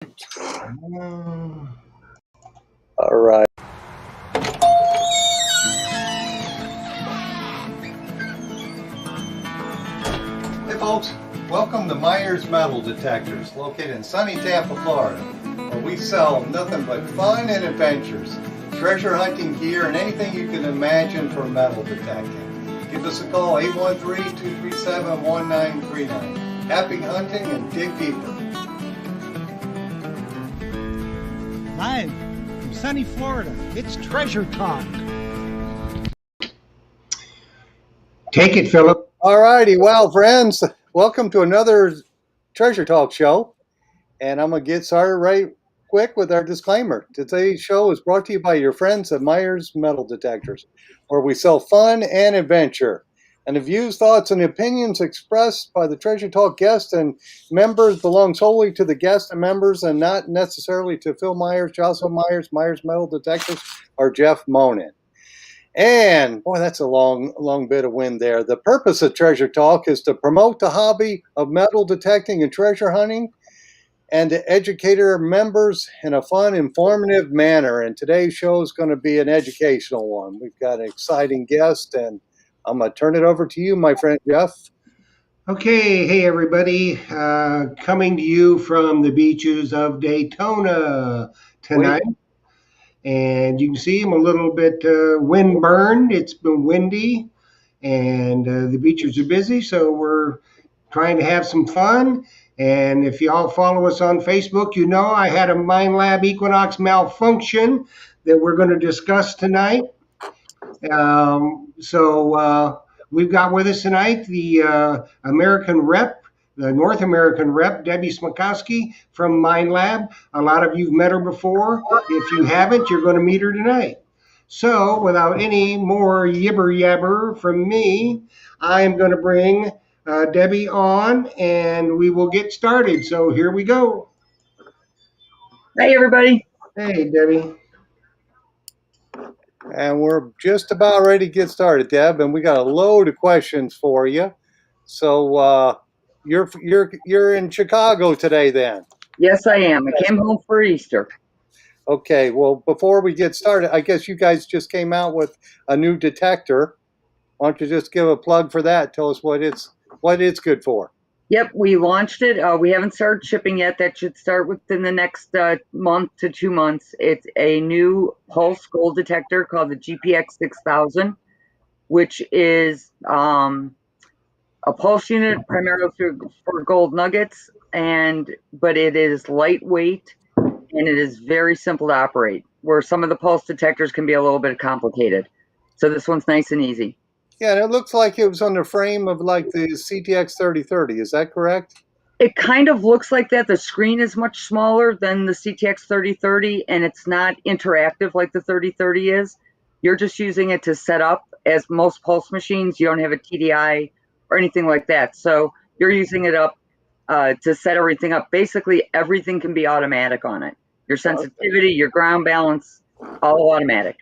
All right. Hey folks, welcome to Myers Metal Detectors, located in sunny Tampa, Florida, where we sell nothing but fun and adventures, treasure hunting gear, and anything you can imagine for metal detecting. Give us a call, 813-237-1939. Happy hunting and dig deeper. Live from sunny Florida, it's Treasure Talk. Take it, Philip. All righty, well, friends, welcome to another Treasure Talk show. And I'm going to get started right quick with our disclaimer. Today's show is brought to you by your friends at Myers Metal Detectors, where we sell fun and adventure. And the views, thoughts, and opinions expressed by the Treasure Talk guests and members belong solely to the guests and members and not necessarily to Phil Myers, Jocelyn Myers, Myers Metal Detectors, or Jeff Monin. And, boy, that's a long bit of wind there. The purpose of Treasure Talk is to promote the hobby of metal detecting and treasure hunting and to educate our members in a fun, informative manner. And today's show is going to be an educational one. We've got an exciting guest, and I'm going to turn it over to you, my friend Jeff. Okay, hey everybody. Coming to you from the beaches of Daytona tonight. And you can see I'm a little bit wind burned. It's been windy and the beaches are busy, so we're trying to have some fun. And if y'all follow us on Facebook, you know I had a Minelab Equinox malfunction that we're going to discuss tonight. We've got with us tonight the American rep, the North American rep, Debbie Smikoski from Minelab. A lot of you've met her before. If you haven't, you're going to meet her tonight. So without any more yibber yabber from me, I am going to bring Debbie on and we will get started. So here we go. Hey, everybody. Hey, Debbie. And we're just about ready to get started, Deb, and we got a load of questions for you. So you're in Chicago today then? Yes, I am. I came home for Easter. Okay, well, before we get started, I guess you guys just came out with a new detector. Why don't you just give a plug for that? Tell us what it's good for. Yep, we launched it. We haven't started shipping yet. That should start within the next month to 2 months. It's a new pulse gold detector called the GPX 6000, which is a pulse unit primarily for gold nuggets, but it is lightweight and it is very simple to operate, where some of the pulse detectors can be a little bit complicated. So this one's nice and easy. Yeah, and it looks like it was on the frame of like the CTX 3030. Is that correct? It kind of looks like that. The screen is much smaller than the CTX 3030, and it's not interactive like the 3030 is. You're just using it to set up. As most pulse machines, you don't have a TDI or anything like that. So you're using it up to set everything up. Basically, everything can be automatic on it. Your sensitivity, your ground balance, all automatic.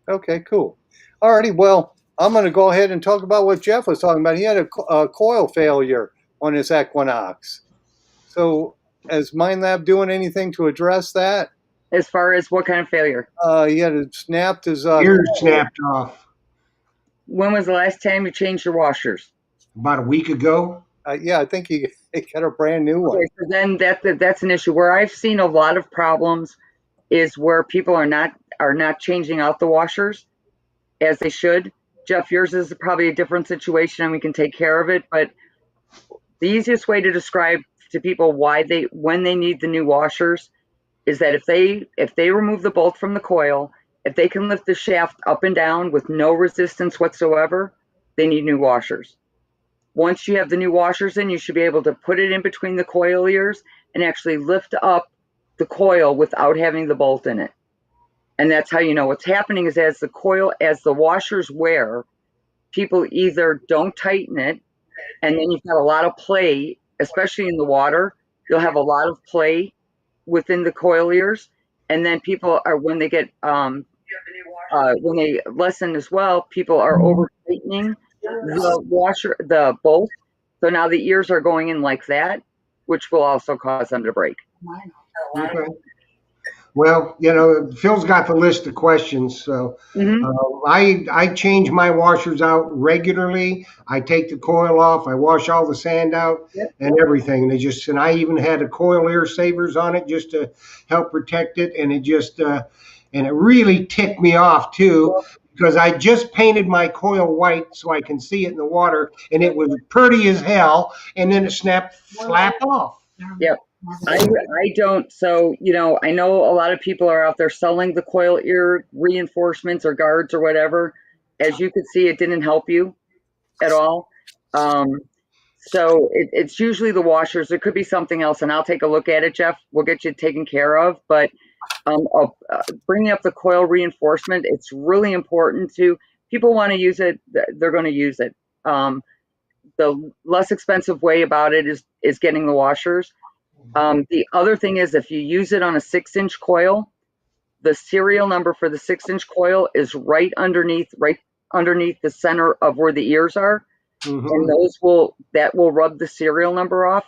Okay, cool. Alrighty, well, I'm going to go ahead and talk about what Jeff was talking about. He had a coil failure on his Equinox. So is Minelab doing anything to address that? As far as what kind of failure? He had snapped his Ears snapped off. When was the last time you changed your washers? About a week ago. Yeah, I think he got a brand new one. Okay, so then that's an issue. Where I've seen a lot of problems is where people are not changing out the washers as they should. Jeff, yours is probably a different situation and we can take care of it, but the easiest way to describe to people when they need the new washers is that if they remove the bolt from the coil, if they can lift the shaft up and down with no resistance whatsoever, they need new washers. Once you have the new washers in, you should be able to put it in between the coil ears and actually lift up the coil without having the bolt in it. And that's how you know what's happening is as the washers wear, people either don't tighten it, and then you've got a lot of play, especially in the water. You'll have a lot of play within the coil ears, and then people are when they lessen as well, people are over tightening the bolt. So now the ears are going in like that, which will also cause them to break. Okay. Well, Phil's got the list of questions, so Hmm. I change my washers out regularly. I take the coil off. I wash all the sand out Yep. and everything. And I even had a coil air savers on it just to help protect it. And it really ticked me off too because I just painted my coil white so I can see it in the water, and it was pretty as hell. And then it snapped flat off. Yep. I don't. So, I know a lot of people are out there selling the coil ear reinforcements or guards or whatever. As you could see, it didn't help you at all. Um, so it's usually the washers. It could be something else, and I'll take a look at it, Jeff. We'll get you taken care of. But bringing up the coil reinforcement, it's really important to people want to use it. They're going to use it. The less expensive way about it is getting the washers. The other thing is if you use it on a 6-inch coil, the serial number for the 6-inch coil is right underneath the center of where the ears are, and that will rub the serial number off.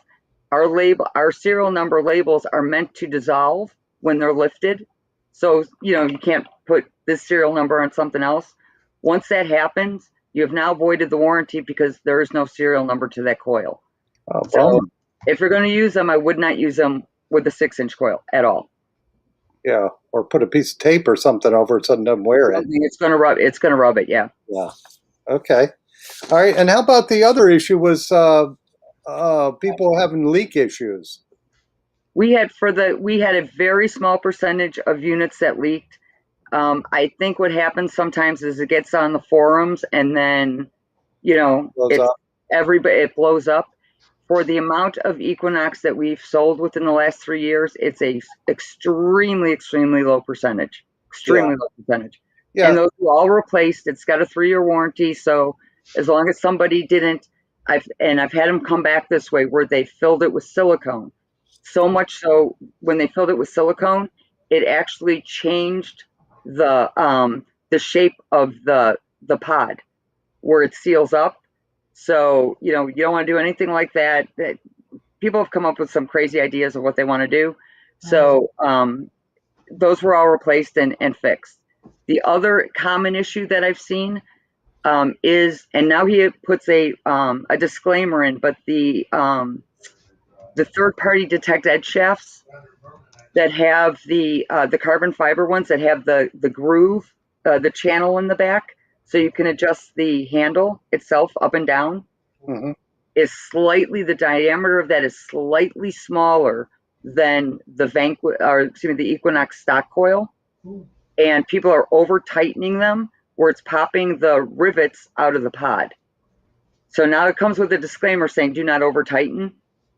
Our serial number labels are meant to dissolve when they're lifted, so you can't put this serial number on something else. Once that happens, you have now voided the warranty because there is no serial number to that coil. Oh, So if you're going to use them, I would not use them with the 6-inch coil at all. yeah, or put a piece of tape or something over it so it doesn't wear it. It's going to rub. It's going to rub it. Yeah. Yeah. Okay. All right. And how about the other issue was people having leak issues? We had a very small percentage of units that leaked. I think what happens sometimes is it gets on the forums and then, Blows up. it blows up. For the amount of Equinox that we've sold within the last 3 years, it's a extremely, extremely low percentage. Extremely low percentage. Yeah. And those were all replaced. It's got a 3-year warranty, so as long as somebody didn't, I've had them come back this way where they filled it with silicone. So much so when they filled it with silicone, it actually changed the shape of the pod where it seals up. So, you don't want to do anything like that. People have come up with some crazy ideas of what they want to do. So those were all replaced and fixed. The other common issue that I've seen is, and now he puts a disclaimer in, but the third-party detect edge shafts that have the carbon fiber ones that have the groove, the channel in the back, so you can adjust the handle itself up and down. Mm-hmm. The diameter of that is slightly smaller than the Equinox stock coil, and people are over tightening them where it's popping the rivets out of the pod. So now it comes with a disclaimer saying do not over tighten.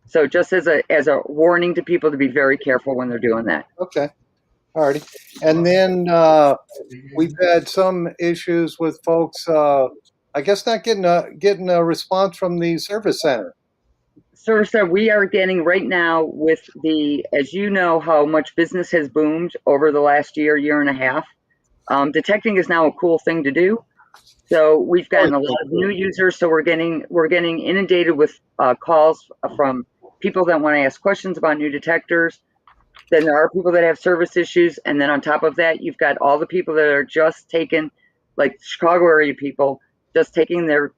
So just as a warning to people to be very careful when they're doing that. Okay. Alrighty. And then we've had some issues with folks, I guess, not getting a response from the service center. Service center, we are getting right now with as you know, how much business has boomed over the last year and a half. Detecting is now a cool thing to do. So we've gotten a lot of new users. So we're getting inundated with calls from people that want to ask questions about new detectors. Then there are people that have service issues, and then on top of that, you've got all the people that are just taking, like Chicago area people, just taking their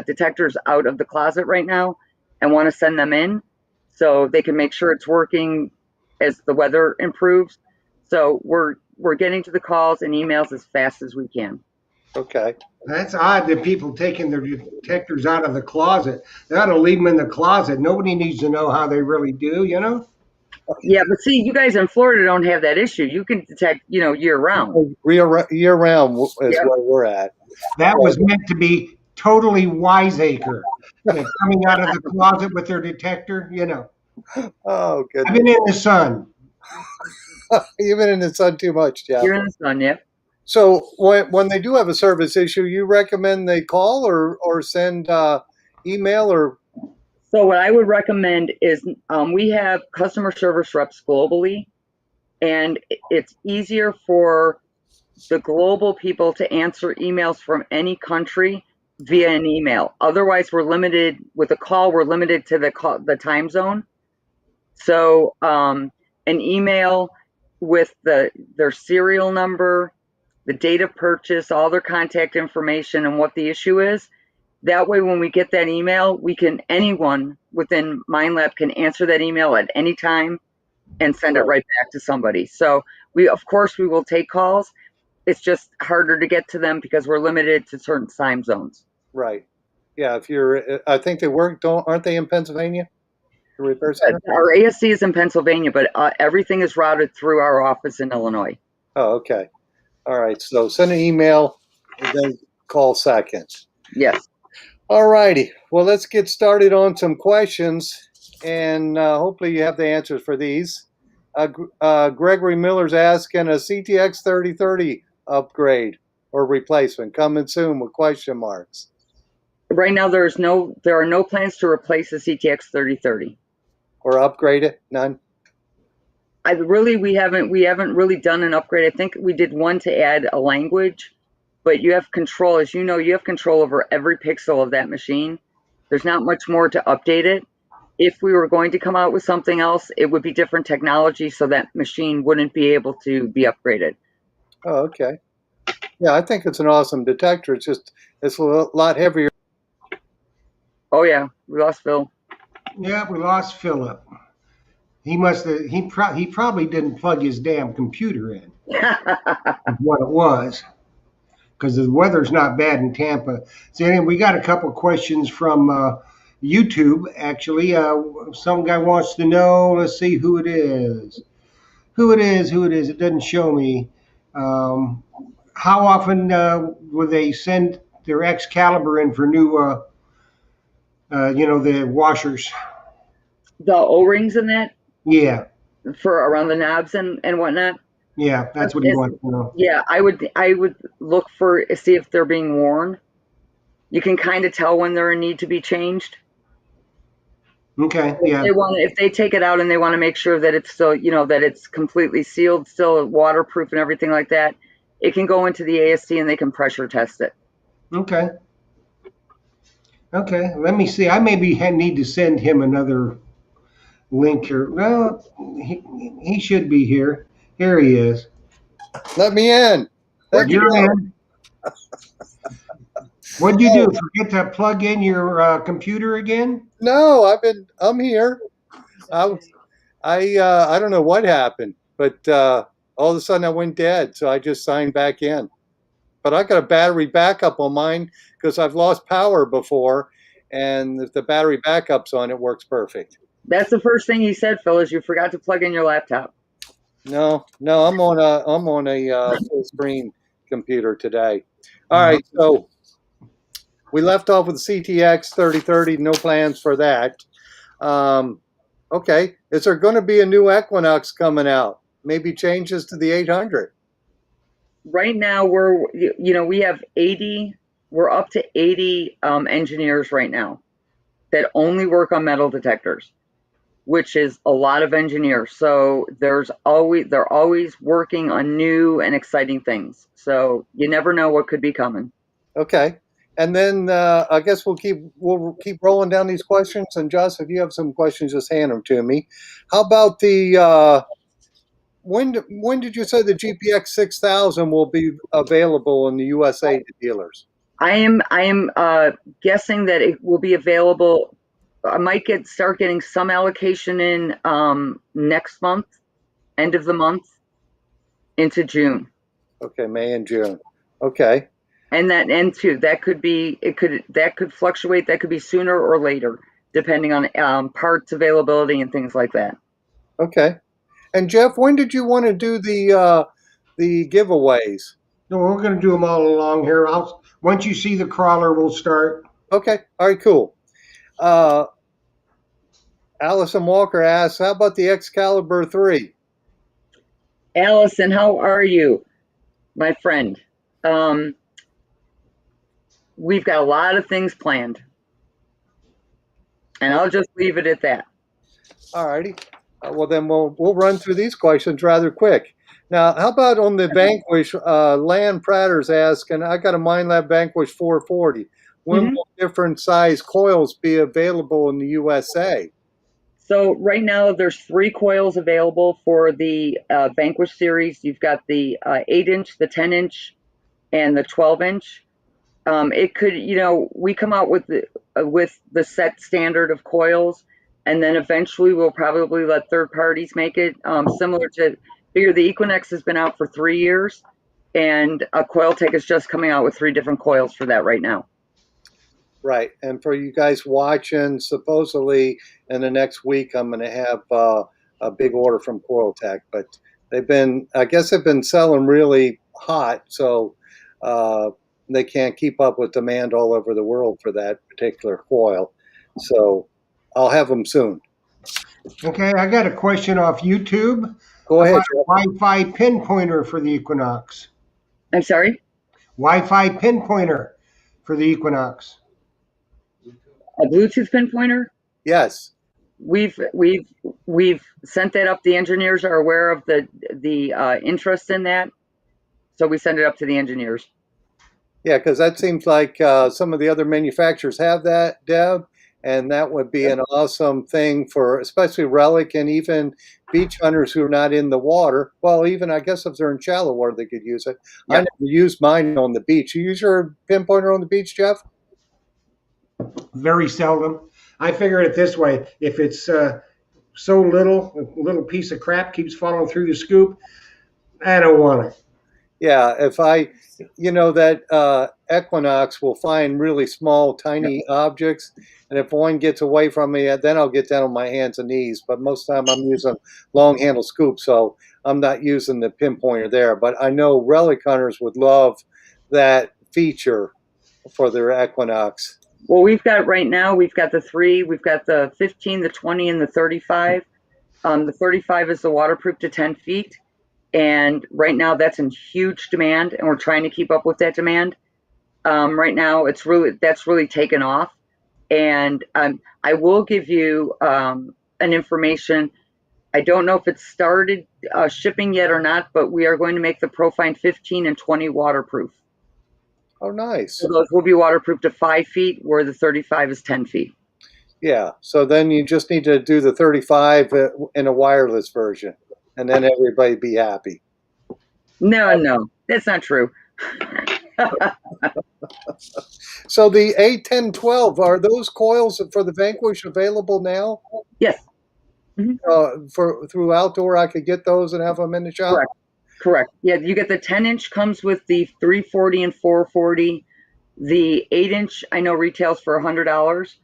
detectors out of the closet right now and want to send them in so they can make sure it's working as the weather improves. So we're getting to the calls and emails as fast as we can. Okay. That's odd that people taking their detectors out of the closet. They ought to leave them in the closet. Nobody needs to know how they really do, Yeah, but see, you guys in Florida don't have that issue. You can detect, year round. Year round is where we're at. That was meant to be totally wiseacre. Coming out of the closet with their detector, Oh, goodness. I've been in the sun. You've been in the sun too much, Jeff. You're in the sun, yeah. So when they do have a service issue, you recommend they call or send email or? So what I would recommend is we have customer service reps globally, and it's easier for the global people to answer emails from any country via an email. Otherwise, we're limited with a call. We're limited to the time zone. So an email with their serial number, the date of purchase, all their contact information, and what the issue is. That way, when we get that email, anyone within Minelab can answer that email at any time and send it right back to somebody. So of course, we will take calls. It's just harder to get to them because we're limited to certain time zones. Right. Yeah. I think they aren't they in Pennsylvania? The repair center? Our ASC is in Pennsylvania, but everything is routed through our office in Illinois. Oh, okay. All right. So send an email and then call second. Yes. All righty. Well, let's get started on some questions, and hopefully you have the answers for these. Gregory Miller's asking a CTX 3030 upgrade or replacement coming soon with question marks. Right now, there are no plans to replace the CTX 3030 or upgrade it. None. We haven't really done an upgrade. I think we did one to add a language, but you have control, as you know, you have control over every pixel of that machine. There's not much more to update it. If we were going to come out with something else, it would be different technology, so that machine wouldn't be able to be upgraded. Oh, okay. Yeah, I think it's an awesome detector. It's a lot heavier. Oh yeah, we lost Phil. Yeah, we lost Philip. He probably didn't plug his damn computer in. What it was, because the weather's not bad in Tampa. So anyway, we got a couple questions from YouTube. Actually, some guy wants to know. Let's see who it is. It doesn't show me. How often would they send their Excalibur in for new? The washers. The O-rings in that? Yeah. For around the knobs and whatnot? Yeah, that's what he wants to know. Yeah, I would look see if they're being worn. You can kind of tell when they're in need to be changed. Okay, yeah. If they take it out and they want to make sure that it's still, that it's completely sealed, still waterproof and everything like that, it can go into the ASC and they can pressure test it. Okay. Okay, let me see. I maybe need to send him another link here. Well, he should be here. Here he is. Let me in. You're in. What'd you do? Forget to plug in your computer again? No, I'm here. I don't know what happened, but all of a sudden I went dead, so I just signed back in. But I got a battery backup on mine because I've lost power before, and if the battery backup's on, it works perfect. That's the first thing you said, Phil, is you forgot to plug in your laptop. No, I'm on a full screen computer today. All right, so we left off with the CTX 3030. No plans for that. Okay, is there going to be a new Equinox coming out? Maybe changes to the 800. Right now, we have 80. We're up to 80 engineers right now that only work on metal detectors, which is a lot of engineers. So they're always working on new and exciting things. So you never know what could be coming. Okay, and then I guess we'll keep rolling down these questions. And Joss, if you have some questions, just hand them to me. How about the when did you say the GPX 6000 will be available in the USA to dealers? I am guessing that it will be available. I might start getting some allocation in next month, end of the month, into June. Okay, May and June. Okay. And that could fluctuate. That could be sooner or later, depending on parts availability and things like that. Okay. And Jeff, when did you want to do the giveaways? No, we're going to do them all along here. Once you see the crawler, we'll start. Okay. All right. Cool. Allison Walker asks, "How about the Excalibur 3?" Allison, how are you, my friend? We've got a lot of things planned, and I'll just leave it at that. All righty. Well, then we'll run through these questions rather quick. Now, how about on the Vanquish? Lan Pratter's asking, I got a Minelab Vanquish 440. When will different size coils be available in the USA? So right now there's 3 coils available for the Vanquish series. You've got the 8-inch, the 10-inch, and the 12-inch. It could, we come out with the set standard of coils, and then eventually we'll probably let third parties make it. Similar to, figure the Equinox has been out for 3 years, and a Coiltech is just coming out with 3 different coils for that right now. Right. And for you guys watching, supposedly in the next week, I'm going to have a big order from Coiltech, but I guess they've been selling really hot. So they can't keep up with demand all over the world for that particular coil. So I'll have them soon. Okay, I got a question off YouTube. Go ahead. Wi-Fi pinpointer for the Equinox. I'm sorry? Wi-Fi pinpointer for the Equinox. A Bluetooth pinpointer? Yes. We've sent that up. The engineers are aware of the interest in that, so we send it up to the engineers. Yeah, because that seems like some of the other manufacturers have that, Deb, and that would be an awesome thing for especially relic and even beach hunters who are not in the water. Well, even I guess if they're in shallow water, they could use it. Yep. I never used mine on the beach. You use your pinpointer on the beach, Jeff? Very seldom. I figure it this way: if it's so little, a little piece of crap keeps falling through the scoop, I don't want it. Yeah, if that Equinox will find really small, tiny objects, and if one gets away from me, then I'll get down on my hands and knees. But most of the time I'm using long handle scoop, so I'm not using the pinpointer there. But I know relic hunters would love that feature for their Equinox. Well, we've got the 3. We've got the 15, the 20, and the 35. The 35 is the waterproof to 10 feet. And right now that's in huge demand, and we're trying to keep up with that demand. Right now that's really taken off. And I will give you an information. I don't know if it's started shipping yet or not, but we are going to make the Profine 15 and 20 waterproof. Oh, nice. So those will be waterproof to 5 feet, where the 35 is 10 feet. Yeah. So then you just need to do the 35 in a wireless version, and then everybody be happy. No, that's not true. So the 8, 10, 12, are those coils for the Vanquish available now? Yes. Mm-hmm. Through outdoor, I could get those and have them in the shop? Correct. Yeah, you get the 10-inch comes with the 340 and 440. The 8-inch I know retails for $100,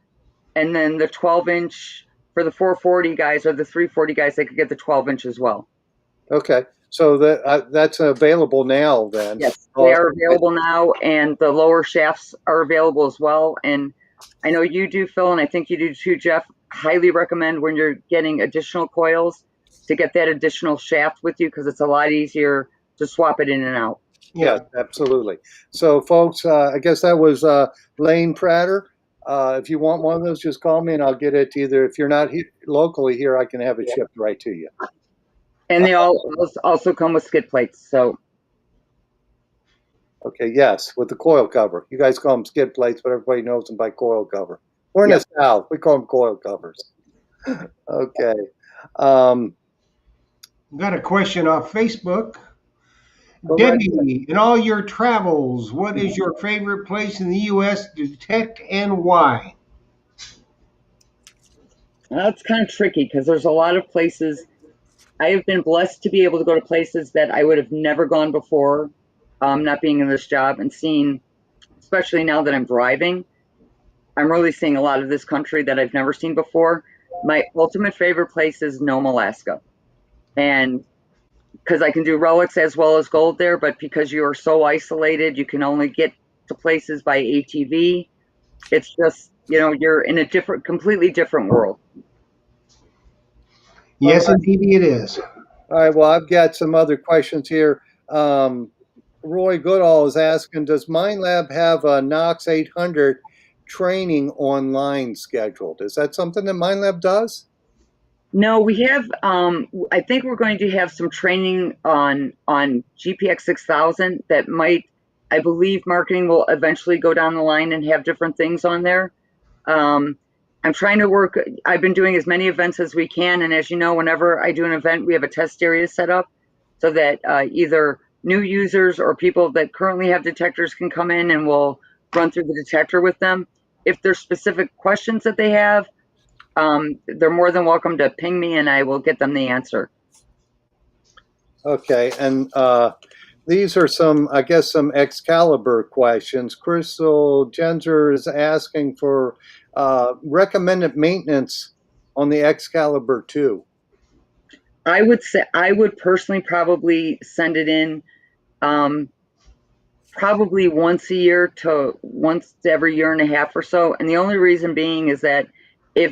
and then the 12-inch for the 440 guys or the 340 guys, they could get the 12-inch as well. Okay, so that's available now then. Yes, they are available now, and the lower shafts are available as well. And I know you do, Phil, and I think you do too, Jeff. Highly recommend when you're getting additional coils to get that additional shaft with you, because it's a lot easier to swap it in and out. Yeah, absolutely. So, folks, I guess that was Lane Prater. If you want one of those, just call me and I'll get it either. If you're not locally here, I can have it shipped right to you. And they also come with skid plates. So. Okay, yes, with the coil cover. You guys call them skid plates, but everybody knows them by coil cover. We're in the South. We call them coil covers. Okay. Got a question off Facebook. Debbie, in all your travels, what is your favorite place in the U.S. to detect and why? That's kind of tricky because there's a lot of places. I have been blessed to be able to go to places that I would have never gone before, not being in this job, and seeing, especially now that I'm driving, I'm really seeing a lot of this country that I've never seen before. My ultimate favorite place is Nome, Alaska. And because I can do relics as well as gold there, but because you are so isolated, you can only get to places by ATV. It's just, you're in a completely different world. Yes, indeed it is. All right, well, I've got some other questions here. Roy Goodall is asking, does Minelab have a Knox 800 training online scheduled? Is that something that Minelab does? No, we have, I think we're going to have some training on GPX 6000 that might, I believe marketing will eventually go down the line and have different things on there. I'm trying to work. I've been doing as many events as we can, and as you know, whenever I do an event, we have a test area set up so that either new users or people that currently have detectors can come in and we'll run through the detector with them. If there's specific questions that they have, they're more than welcome to ping me and I will get them the answer. Okay, and these are some, I guess, some Excalibur questions. Crystal Genzer is asking for recommended maintenance on the Excalibur 2. I would say I would personally probably send it in probably once a year to once every year and a half or so. And the only reason being is that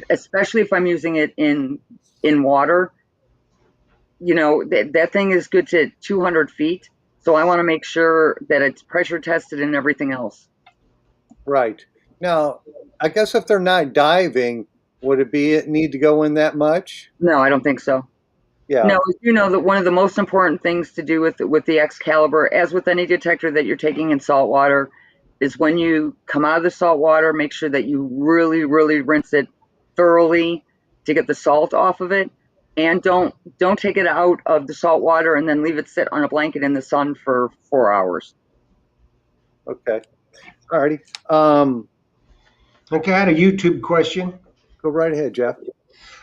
especially if I'm using it in water, that thing is good to 200 feet. So I want to make sure that it's pressure tested and everything else. Right. Now, I guess if they're not diving, would it need to go in that much? No, I don't think so. Yeah. No, you know that one of the most important things to do with the Excalibur, as with any detector that you're taking in salt water, is when you come out of the salt water, make sure that you really, really rinse it thoroughly to get the salt off of it, and don't take it out of the salt water and then leave it sit on a blanket in the sun for 4 hours. Okay. All righty. Okay, I had a YouTube question. Go right ahead, Jeff.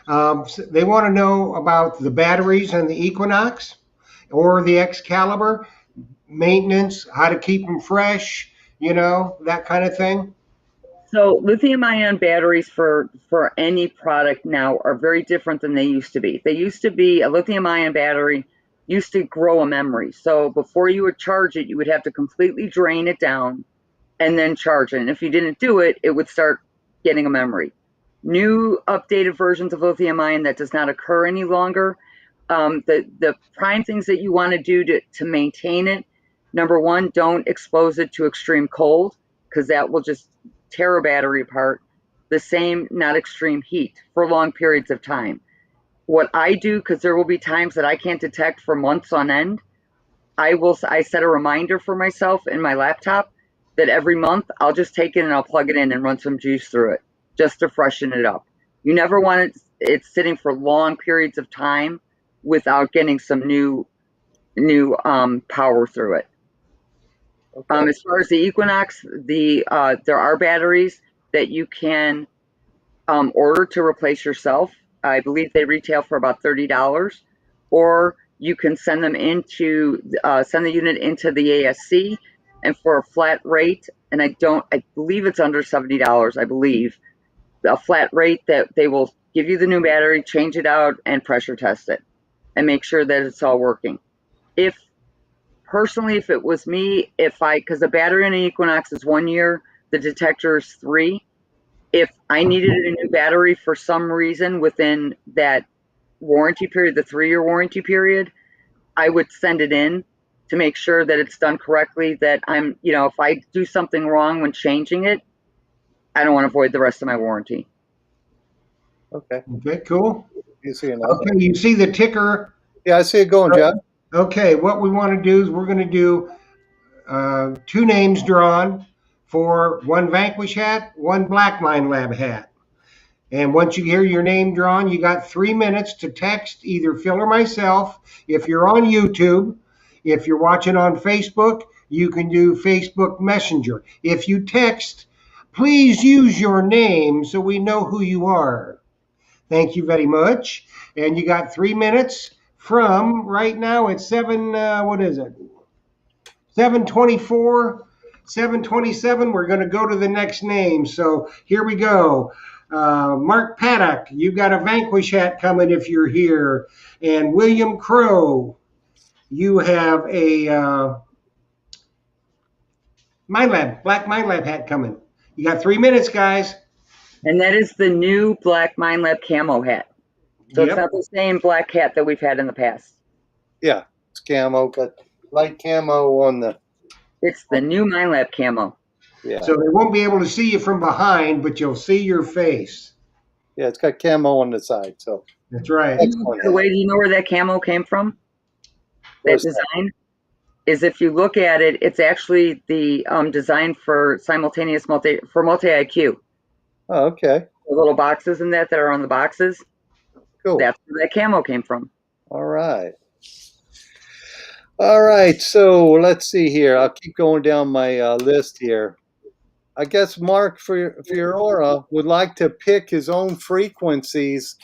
They want to know about the batteries and the Equinox or the Excalibur, maintenance, how to keep them fresh, that kind of thing. So lithium-ion batteries for any product now are very different than they used to be. They used to be a lithium-ion battery used to grow a memory. So before you would charge it, you would have to completely drain it down and then charge it. And if you didn't do it, it would start getting a memory. New updated versions of lithium-ion, that does not occur any longer. The prime things that you want to do to maintain it, number one, don't expose it to extreme cold, because that will just tear a battery apart. The same, not extreme heat for long periods of time. What I do, because there will be times that I can't detect for months on end, I set a reminder for myself in my laptop that every month I'll just take it and I'll plug it in and run some juice through it just to freshen it up. You never want it sitting for long periods of time without getting some new power through it. Okay. As far as the Equinox, there are batteries that you can order to replace yourself. I believe they retail for about $30, or you can send them send the unit into the ASC, and for a flat rate, and I believe it's under $70, I believe, a flat rate that they will give you the new battery, change it out, and pressure test it, and make sure that it's all working. If it was me, because the battery in an Equinox is 1 year, the detector is 3. If I needed a new battery for some reason within that warranty period, the 3-year warranty period, I would send it in to make sure that it's done correctly, that if I do something wrong when changing it, I don't want to void the rest of my warranty. Okay. Okay, cool. You see another? Okay, you see the ticker? Yeah, I see it going, Jeff. Okay, what we want to do is we're going to do 2 names drawn for 1 Vanquish hat, 1 Black Minelab hat. And once you hear your name drawn, you got 3 minutes to text either Phil or myself. If you're on YouTube, if you're watching on Facebook, you can do Facebook Messenger. If you text, please use your name so we know who you are. Thank you very much. And you got 3 minutes from right now. It's 7:24, 7:27. We're going to go to the next name. So here we go. Mark Paddock, you got a Vanquish hat coming if you're here. And William Crow, you have a Black Minelab hat coming. You got 3 minutes, guys. And that is the new Black Minelab camo hat. So It's not the same black hat that we've had in the past. Yeah, it's camo, but light camo on the. It's the new Minelab camo. Yeah. So they won't be able to see you from behind, but you'll see your face. Yeah, it's got camo on the side, so. That's right. By the way, do you know where that camo came from? That design is, if you look at it, it's actually the design for multi IQ. Oh, okay. the little boxes in that are on the boxes. Cool. That's where that camo came from. All right. All right. So let's see here. I'll keep going down my list here. I guess Mark Fiora would like to pick his own frequencies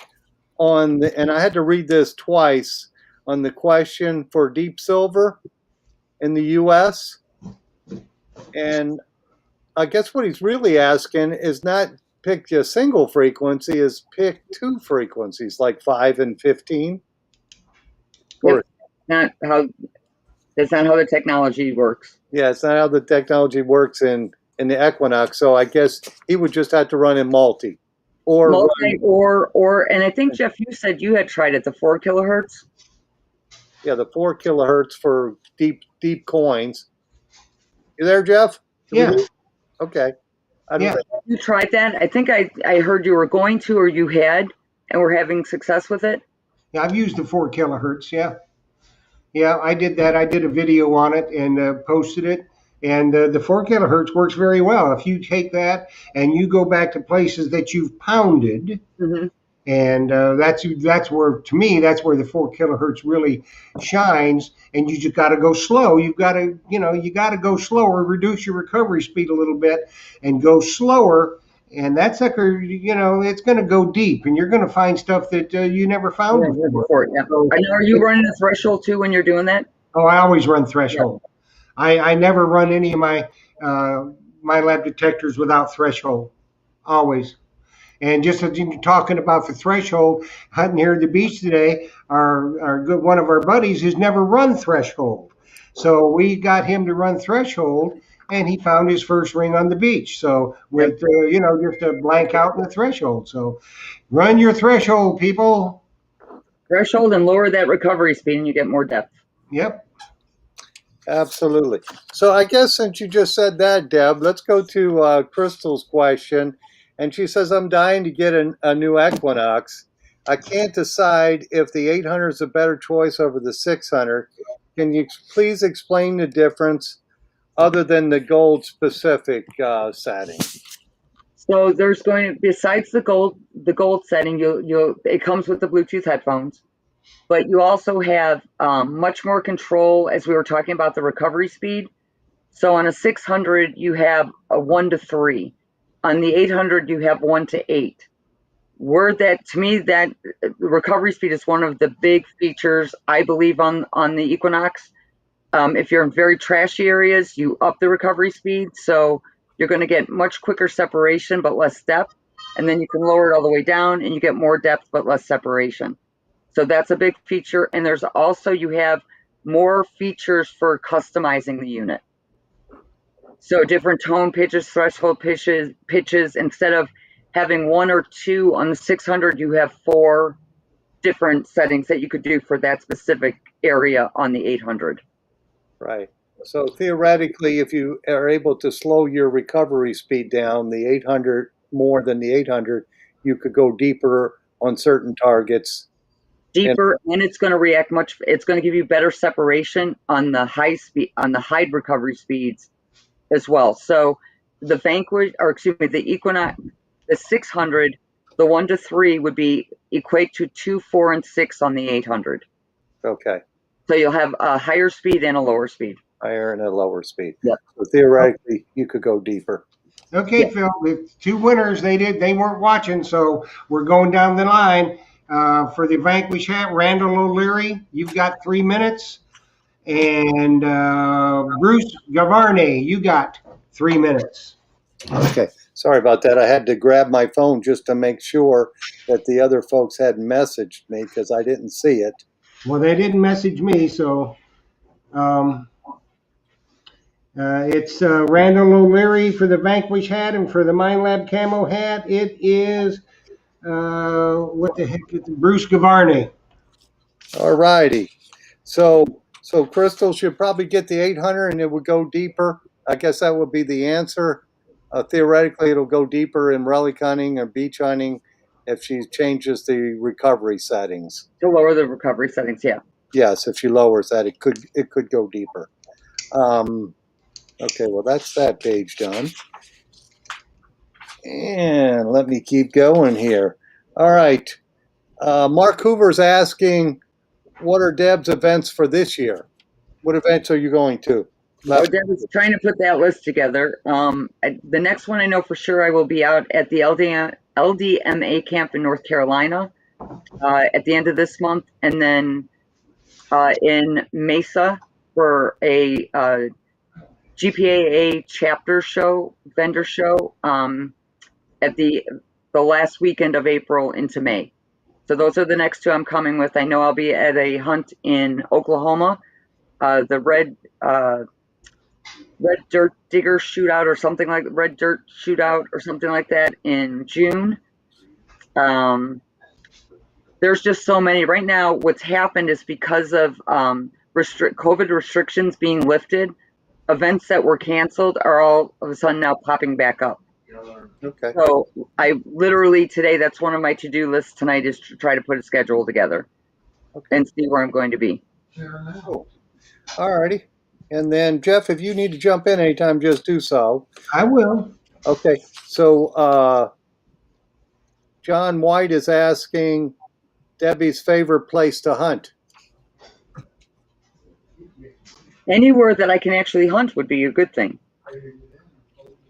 on the, and I had to read this twice on the question for deep silver in the U.S. And I guess what he's really asking is not pick a single frequency, is pick two frequencies like 5 and 15. Or Not how that's not how the technology works. yeah, it's not how the technology works in the Equinox. So I guess he would just have to run in multi, or Multi or and I think Jeff, you said you had tried it, the 4 kilohertz. yeah, the 4 kilohertz for deep coins. You there, Jeff? Yeah. Okay. Yeah. You tried that? I think I heard you were going to, or you had, and were having success with it. Yeah, I've used the 4 kilohertz. Yeah. Yeah, I did that. I did a video on it and posted it. And the 4 kilohertz works very well. If you take that and you go back to places that you've pounded, Mm-hmm. and that's where, to me, that's where the 4 kilohertz really shines. And you just got to go slow. You got to go slower, reduce your recovery speed a little bit, and go slower. And that sucker, it's going to go deep, and you're going to find stuff that you never found before. Yeah. So, Are you running a threshold too when you're doing that? oh, I always run threshold. Yeah. I never run any of my lab detectors without threshold, always. And just as you're talking about the threshold, hunting here at the beach today, one of our buddies has never run threshold. So we got him to run threshold, and he found his first ring on the beach. So with, just a blank out in the threshold. So run your threshold, people. Threshold and lower that recovery speed, and you get more depth. Yep. Absolutely. So I guess since you just said that, Deb, let's go to Crystal's question. And she says, I'm dying to get a new Equinox. I can't decide if the 800 is a better choice over the 600. Can you please explain the difference other than the gold specific setting? So there's going to, besides the gold setting, it comes with the Bluetooth headphones, but you also have much more control, as we were talking about the recovery speed. So on a 600, you have a 1 to 3. On the 800, you have 1 to 8. To me, that recovery speed is one of the big features, I believe, on the Equinox. If you're in very trashy areas, you up the recovery speed. So you're going to get much quicker separation, but less depth. And then you can lower it all the way down and you get more depth, but less separation. So that's a big feature. And there's also, you have more features for customizing the unit. So different tone pitches, threshold pitches, instead of having 1 or 2 on the 600, you have 4 different settings that you could do for that specific area on the 800. Right. So theoretically, if you are able to slow your recovery speed down, the 800 more than the 800, you could go deeper on certain targets. Deeper, and it's going to react it's going to give you better separation on the high recovery speeds as well. So the Equinox, the 600, the 1 to 3 would be equate to 2, 4, and 6 on the 800. Okay. So you'll have a higher speed and a lower speed. Higher and a lower speed. Yep. So theoretically, you could go deeper. Okay, yeah. Phil, the 2 winners, they weren't watching, so we're going down the line. For the Vanquish hat, Randall O'Leary, you've got 3 minutes. And Bruce Gavarni, you got 3 minutes. Okay. Sorry about that. I had to grab my phone just to make sure that the other folks hadn't messaged me because I didn't see it. Well, they didn't message me, so it's Randall O'Leary for the Vanquish hat, and for the Minelab camo hat, it is what the heck is it? Bruce Gavarni. All righty. So Crystal should probably get the 800 and it would go deeper. I guess that would be the answer. Theoretically, it'll go deeper in relic hunting or beach hunting if she changes the recovery settings. To lower the recovery settings, yeah. Yes, if she lowers that, it could go deeper. Okay, well, that's that page done. And let me keep going here. All right. Mark Hoover's asking, what are Deb's events for this year? What events are you going to? Oh, Deb was trying to put that list together. The next one I know for sure I will be out at the LDMA camp in North Carolina at the end of this month, and then in Mesa for a GPAA chapter show, vendor show, at the last weekend of April into May. So those are the next two I'm coming with. I know I'll be at a hunt in Oklahoma, the Red Dirt Digger Shootout or something like Red Dirt Shootout or something like that in June. There's just so many right now. What's happened is because of COVID restrictions being lifted, events that were canceled are all of a sudden now popping back up. Okay. So I literally today, that's one of my to-do lists tonight, is to try to put a schedule together and see where I'm going to be. Cool. All righty. And then Jeff, if you need to jump in anytime, just do so. I will. Okay. So John White is asking Debbie's favorite place to hunt. Anywhere that I can actually hunt would be a good thing.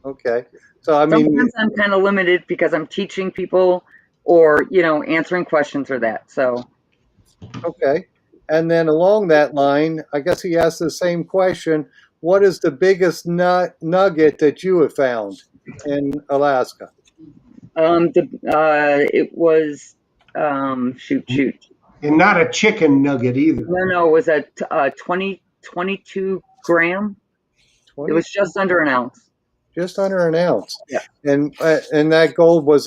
Okay. So I mean, sometimes I'm kind of limited because I'm teaching people or, answering questions or that. So. Okay. And then along that line, I guess he asked the same question. What is the biggest nugget that you have found in Alaska? It was, shoot. And not a chicken nugget either. No, it was a 22 gram. 20? It was just under an ounce. Just under an ounce. Yeah. And that gold was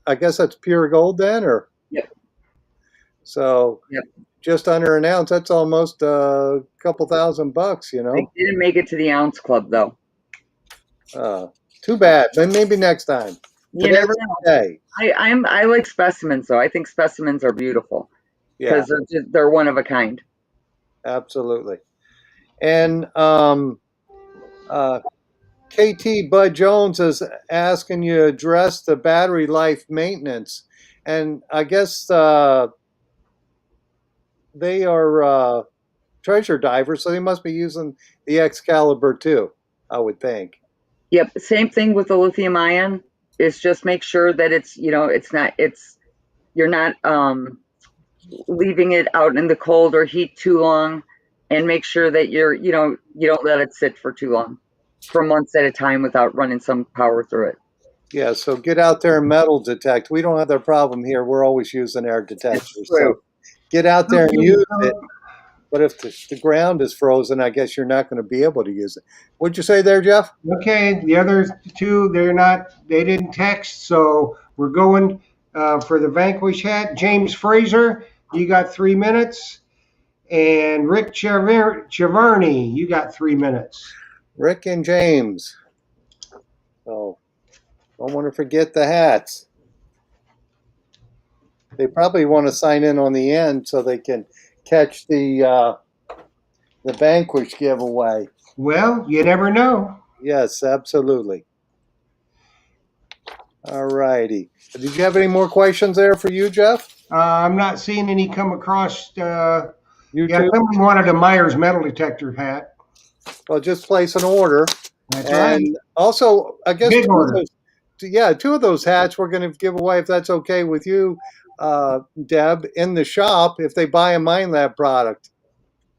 I guess that's pure gold then, or? Yep. So. Yep. Just under an ounce, that's almost a couple $1,000, I didn't make it to the ounce club though. Too bad, but maybe next time. You never know. I like specimens though. I think specimens are beautiful because they're one of a kind. Absolutely. And KT Bud Jones is asking you to address the battery life maintenance, and I guess they are treasure divers, so they must be using the Excalibur too, I would think. Yep. Same thing with the lithium ion. Is just make sure that it's you're not leaving it out in the cold or heat too long, and make sure that you don't let it sit for too long, for months at a time without running some power through it. Yeah. So get out there and metal detect. We don't have that problem here. We're always using air detectors. So get out there and use it. But if the ground is frozen, I guess you're not going to be able to use it. What'd you say there, Jeff? Okay, the other two, they didn't text, so we're going for the Vanquish hat. James Fraser, you got 3 minutes. And Rick Chiverny, you got 3 minutes. Rick and James. So don't want to forget the hats. They probably want to sign in on the end so they can catch the Vanquish giveaway. Well, you never know. Yes, absolutely. All righty. Did you have any more questions there for you, Jeff? I'm not seeing any come across. YouTube? Yeah, somebody wanted a Myers metal detector hat. Well, just place an order. That's right. Also, I guess Big order. two of those hats we're going to give away, if that's okay with you, Deb, in the shop if they buy a Minelab product.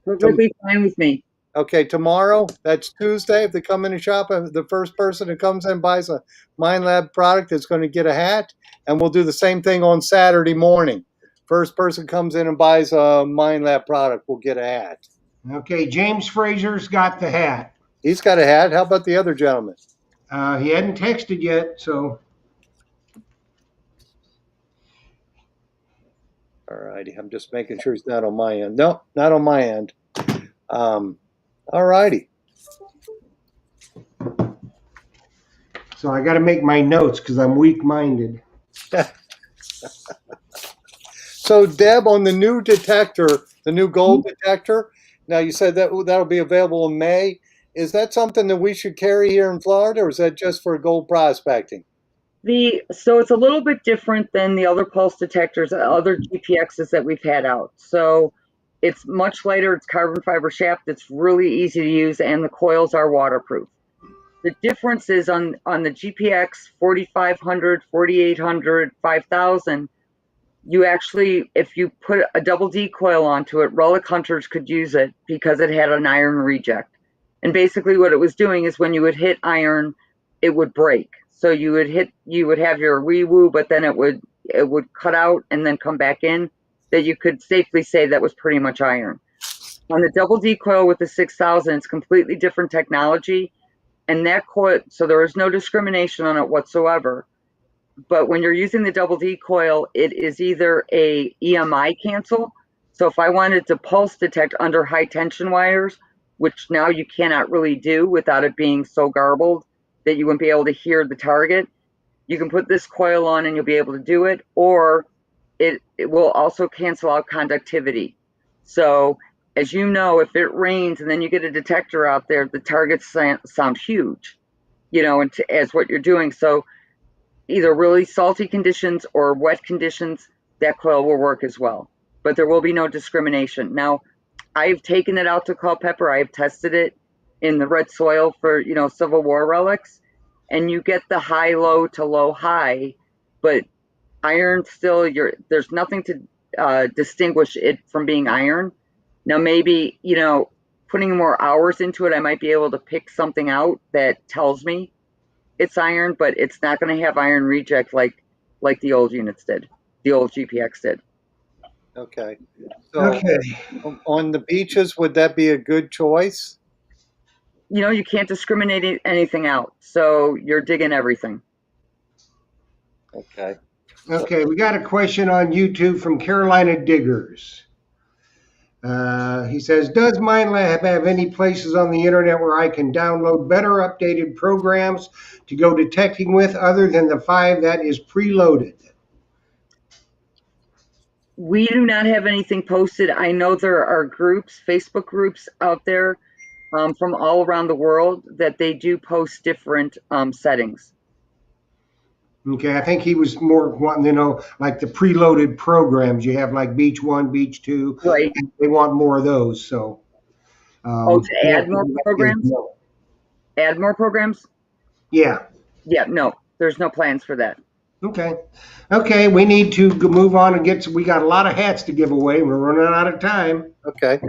It'll be fine with me. Okay, tomorrow, that's Tuesday. If they come in the shop, the first person who comes in and buys a Minelab product is going to get a hat. And we'll do the same thing on Saturday morning. First person comes in and buys a Minelab product will get a hat. Okay, James Fraser's got the hat. He's got a hat. How about the other gentleman? He hadn't texted yet, so. All righty. I'm just making sure he's not on my end. No, not on my end. All righty. So I got to make my notes because I'm weak-minded. So, Deb, on the new detector, the new gold detector, now you said that'll be available in May. Is that something that we should carry here in Florida, or is that just for gold prospecting? So it's a little bit different than the other pulse detectors, other GPXs that we've had out. So it's much lighter, it's carbon fiber shaft, it's really easy to use, and the coils are waterproof. The difference is on the GPX 4500, 4800, 5000, you actually, if you put a double D coil onto it, relic hunters could use it because it had an iron reject. And basically what it was doing is when you would hit iron, it would break. So you would have your wee woo, but then it would cut out and then come back in, that you could safely say that was pretty much iron. On the double D coil with the 6000, it's completely different technology. And that coil, so there is no discrimination on it whatsoever. But when you're using the double D coil, it is either a EMI cancel. So if I wanted to pulse detect under high tension wires, which now you cannot really do without it being so garbled that you wouldn't be able to hear the target, you can put this coil on and you'll be able to do it. Or it will also cancel out conductivity. So as you know, if it rains and then you get a detector out there, the targets sound huge, as what you're doing. So either really salty conditions or wet conditions, that coil will work as well. But there will be no discrimination. Now, I've taken it out to Culpeper. I've tested it in the red soil for, Civil War relics, and you get the high low to low high, but iron still, there's nothing to distinguish it from being iron. Now, maybe, putting more hours into it, I might be able to pick something out that tells me it's iron, but it's not going to have iron reject like the old units did, the old GPX did. Okay. So Okay. on the beaches, would that be a good choice? You can't discriminate anything out, so you're digging everything. Okay. Okay, we got a question on YouTube from Carolina Diggers. He says, does Minelab have any places on the internet where I can download better updated programs to go detecting with other than the 5 that is preloaded? We do not have anything posted. I know there are groups, Facebook groups out there from all around the world that they do post different settings. Okay, I think he was more wanting to know like the preloaded programs you have, like Beach 1, Beach 2. Right. They want more of those. So, To add more programs? no. Add more programs? Yeah. Yeah, no, there's no plans for that. Okay. Okay, we need to move on and we got a lot of hats to give away. We're running out of time. Okay.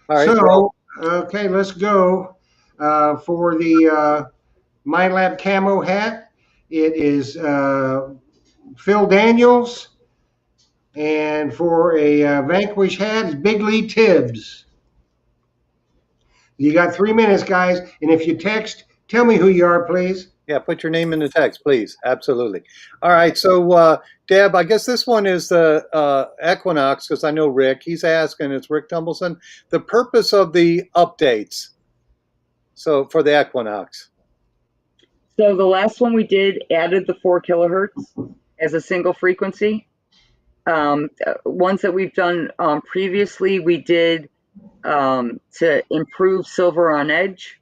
All right. So, okay, let's go for the MyLab camo hat. It is Phil Daniels. And for a Vanquish hat, it's Big Lee Tibbs. You got 3 minutes, guys. And if you text, tell me who you are, please. Yeah, put your name in the text, please. Absolutely. All right. So, Deb, I guess this one is the Equinox, because I know Rick. He's asking, it's Rick Tumbleson, the purpose of the updates. So for the Equinox. So the last one we did added the 4 kilohertz as a single frequency. Ones that we've done previously, we did to improve silver on edge.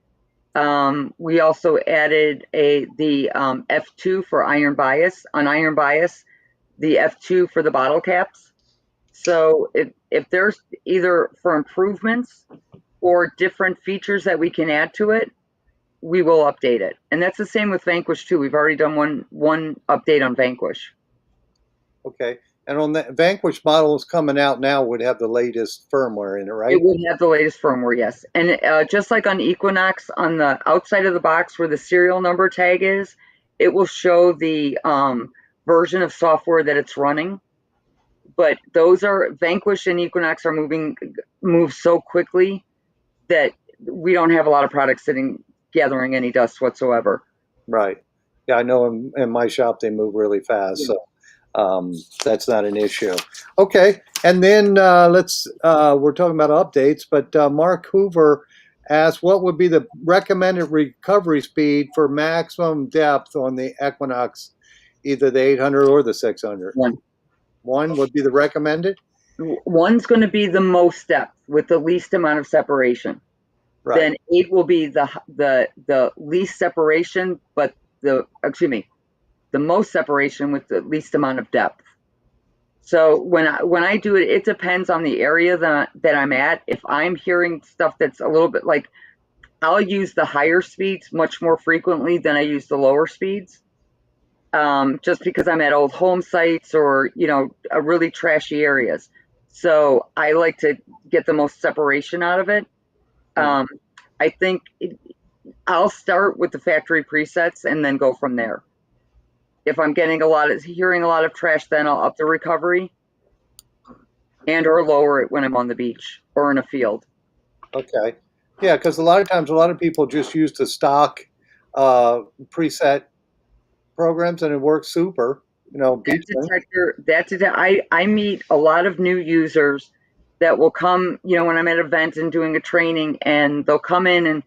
We also added the F2 for iron bias. On iron bias, the F2 for the bottle caps. So if there's either for improvements or different features that we can add to it, we will update it. And that's the same with Vanquish too. We've already done one update on Vanquish. Okay. And on the Vanquish models coming out now would have the latest firmware in it, right? It would have the latest firmware, yes. And just like on Equinox, on the outside of the box where the serial number tag is, it will show the version of software that it's running. But those are, Vanquish and Equinox are move so quickly that we don't have a lot of products gathering any dust whatsoever. Right. Yeah, I know in my shop they move really fast. Yeah. So that's not an issue. Okay, and then we're talking about updates, but Mark Hoover asked, what would be the recommended recovery speed for maximum depth on the Equinox, either the 800 or the 600? One would be the recommended? One's going to be the most depth with the least amount of separation. Right. Then 8 will be the least separation, but the most separation with the least amount of depth. So when I do it, it depends on the area that I'm at. If I'm hearing stuff that's a little bit like, I'll use the higher speeds much more frequently than I use the lower speeds, just because I'm at old home sites or, really trashy areas. So I like to get the most separation out of it. I think I'll start with the factory presets and then go from there. If I'm hearing a lot of trash, then I'll up the recovery and or lower it when I'm on the beach or in a field. Okay. Yeah, because a lot of times, a lot of people just use the stock preset programs, and it works super. Beach I meet a lot of new users that will come, when I'm at an event and doing a training, and they'll come in and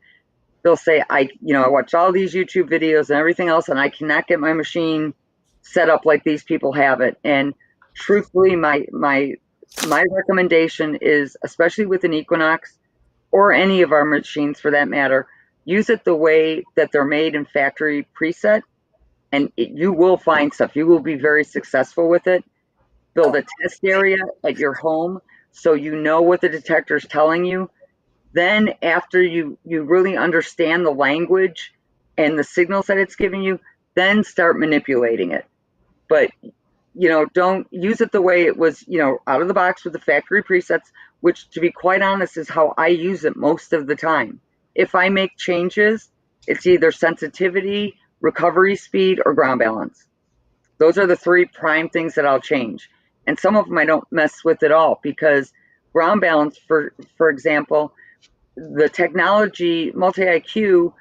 they'll say, I watch all these YouTube videos and everything else, and I cannot get my machine set up like these people have it. And truthfully, my recommendation is, especially with an Equinox or any of our machines for that matter, use it the way that they're made in factory preset, and you will find stuff. You will be very successful with it. Build a test area at your home so you know what the detector is telling you. Then after you really understand the language and the signals that it's giving you, then start manipulating it. But don't use it the way it was, out of the box with the factory presets, which, to be quite honest, is how I use it most of the time. If I make changes, it's either sensitivity, recovery speed, or ground balance. Those are the three prime things that I'll change. And some of them I don't mess with at all, because ground balance, for example, the technology, multi-IQ,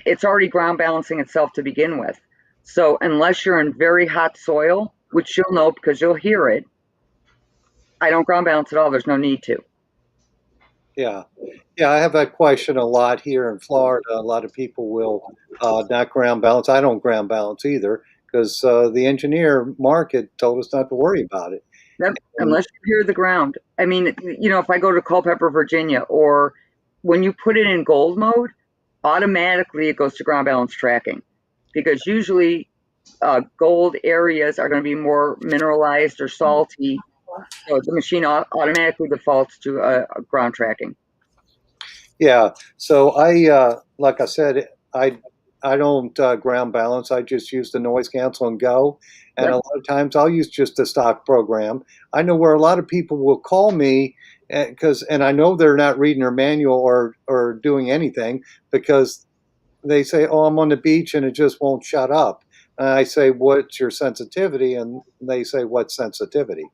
it's already ground balancing itself to begin with. So unless you're in very hot soil, which you'll know because you'll hear it, I don't ground balance at all. There's no need to. Yeah. Yeah, I have that question a lot here in Florida. A lot of people will not ground balance. I don't ground balance either because the engineer, Mark, had told us not to worry about it. Yep, unless you hear the ground. I mean, if I go to Culpeper, Virginia, or when you put it in gold mode, automatically it goes to ground balance tracking, because usually gold areas are going to be more mineralized or salty. So the machine automatically defaults to ground tracking. Yeah. So like I said, I don't ground balance. I just use the noise cancel and go. And Yep. a lot of times I'll use just a stock program. I know where a lot of people will call me and I know they're not reading their manual or doing anything because they say, "Oh, I'm on the beach and it just won't shut up." And I say, "What's your sensitivity?" And they say, "What sensitivity?"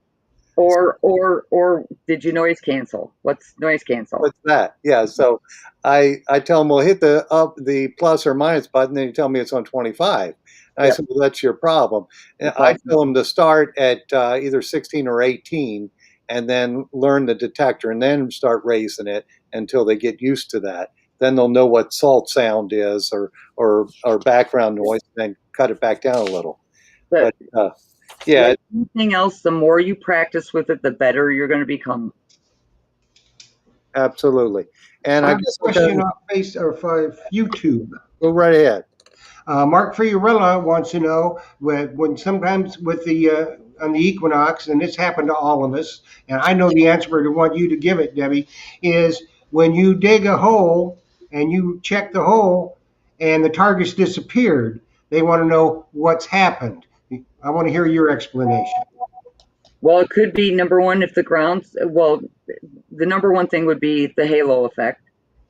Or did you noise cancel? What's noise cancel? What's that? Yeah. So I tell them, well, hit the plus or minus button. Then you tell me it's on 25. And I Yep. said, well, that's your problem. And I tell them to start at either 16 or 18 and then learn the detector and then start raising it until they get used to that. Then they'll know what salt sound is or background noise, and then cut it back down a little. But yeah, like anything else, the more you practice with it, the better you're going to become. absolutely. And I guess question off YouTube. Go right ahead. Mark Fiorella wants to know when sometimes with the on the Equinox, and this happened to all of us, and I know the answer, but I want you to give it, Debbie, is when you dig a hole and you check the hole and the target's disappeared, they want to know what's happened. I want to hear your explanation. Well, it could be number one, if the the number one thing would be the halo effect,